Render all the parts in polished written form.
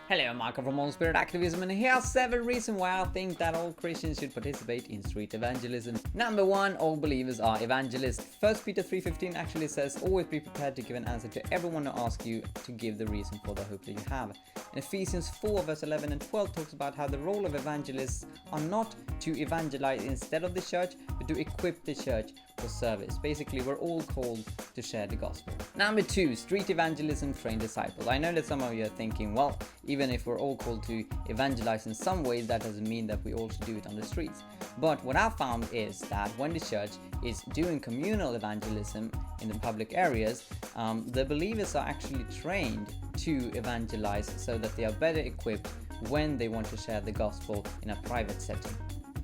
Hello, I'm Marco from On Spirit Activism, and here are 7 reasons why I think that all Christians should participate in street evangelism. Number 1, all believers are evangelists. 1 Peter 3:15 actually says, always be prepared to give an answer to everyone who asks you to give the reason for the hope that you have. And Ephesians 4 verse 11 and 12 talks about how the role of evangelists are not to evangelize instead of the church, but to equip the church for service. Basically, we're all called to share the gospel. Number 2, street evangelism train disciples. I know that some of you are thinking, well, even if we're all called to evangelize in some ways, that doesn't mean that we all should do it on the streets. But what I found is that when the church is doing communal evangelism in the public areas, the believers are actually trained to evangelize so that they are better equipped when they want to share the gospel in a private setting.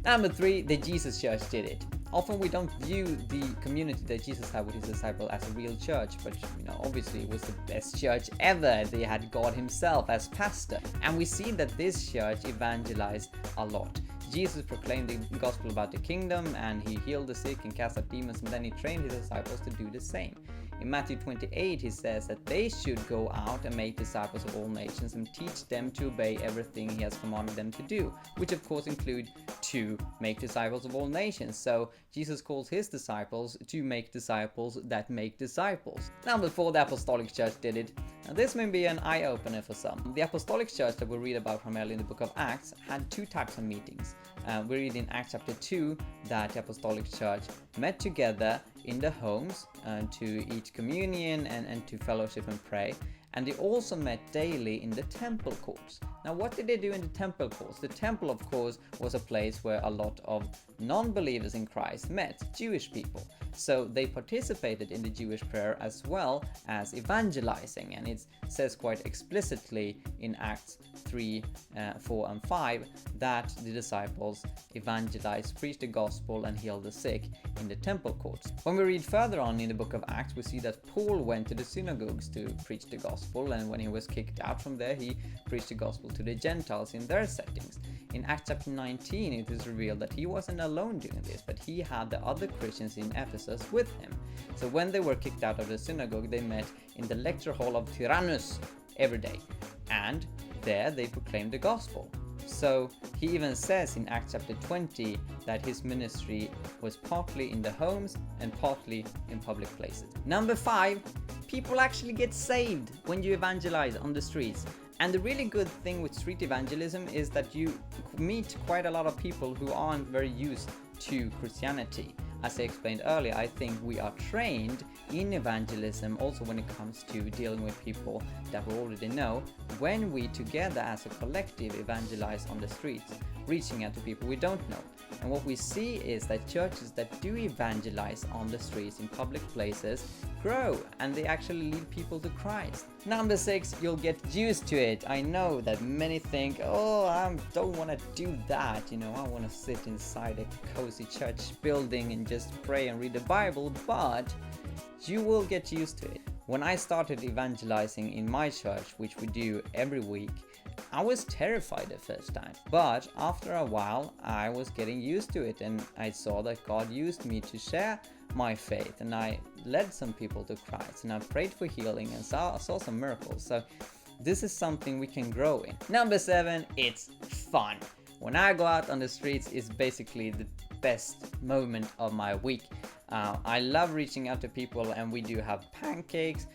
Number 3, the Jesus Church did it. Often we don't view the community that Jesus had with his disciples as a real church, but obviously it was the best church ever. They had God himself as pastor, and we see that this church evangelized a lot. Jesus proclaimed the gospel about the kingdom, and he healed the sick and cast out demons, and then he trained his disciples to do the same. In Matthew 28, he says that they should go out and make disciples of all nations and teach them to obey everything he has commanded them to do, which of course include to make disciples of all nations. So Jesus calls his disciples to make disciples that make disciples. Number 4, the Apostolic Church did it. Now this may be an eye-opener for some. The Apostolic Church that we read about primarily in the book of Acts had 2 types of meetings. We read in Acts chapter 2 that the Apostolic Church met together in the homes to eat communion and to fellowship and pray. And they also met daily in the temple courts. Now, what did they do in the temple courts? The temple, of course, was a place where a lot of non-believers in Christ met, Jewish people. So they participated in the Jewish prayer as well as evangelizing. And it says quite explicitly in Acts 3, 4 and 5 that the disciples evangelized, preached the gospel and healed the sick in the temple courts. When we read further on in the book of Acts, we see that Paul went to the synagogues to preach the gospel, and when he was kicked out from there, he preached the gospel to the Gentiles in their settings. In Acts chapter 19, it is revealed that he wasn't alone doing this, but he had the other Christians in Ephesus with him. So when they were kicked out of the synagogue, they met in the lecture hall of Tyrannus every day, and there they proclaimed the gospel. So he even says in Acts chapter 20 that his ministry was partly in the homes and partly in public places. Number 5, people actually get saved when you evangelize on the streets. And the really good thing with street evangelism is that you meet quite a lot of people who aren't very used to Christianity. As I explained earlier, I think we are trained in evangelism also when it comes to dealing with people that we already know, when we together as a collective evangelize on the streets, reaching out to people we don't know. And what we see is that churches that do evangelize on the streets in public places grow, and they actually lead people to Christ. Number 6, you'll get used to it. I know that many think, oh, I don't want to do that. I want to sit inside a cozy church building and just pray and read the Bible, but you will get used to it. When I started evangelizing in my church, which we do every week, I was terrified the first time, but after a while I was getting used to it, and I saw that God used me to share my faith, and I led some people to Christ, and I prayed for healing and saw some miracles. So this is something we can grow in. Number 7, it's fun. When I go out on the streets, it's basically the best moment of my week. I love reaching out to people, and we do have pancakes,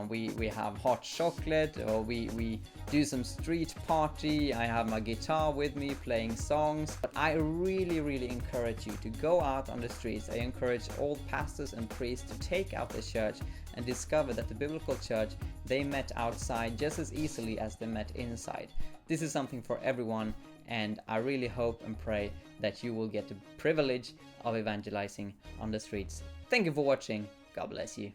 we have hot chocolate, or we do some street party. I have my guitar with me playing songs. But I really encourage you to go out on the streets. I encourage all pastors and priests to take out the church and discover that the biblical church, they met outside just as easily as they met inside. This is something for everyone, and I really hope and pray that you will get the privilege of evangelizing on the streets. Thank you for watching. God bless you.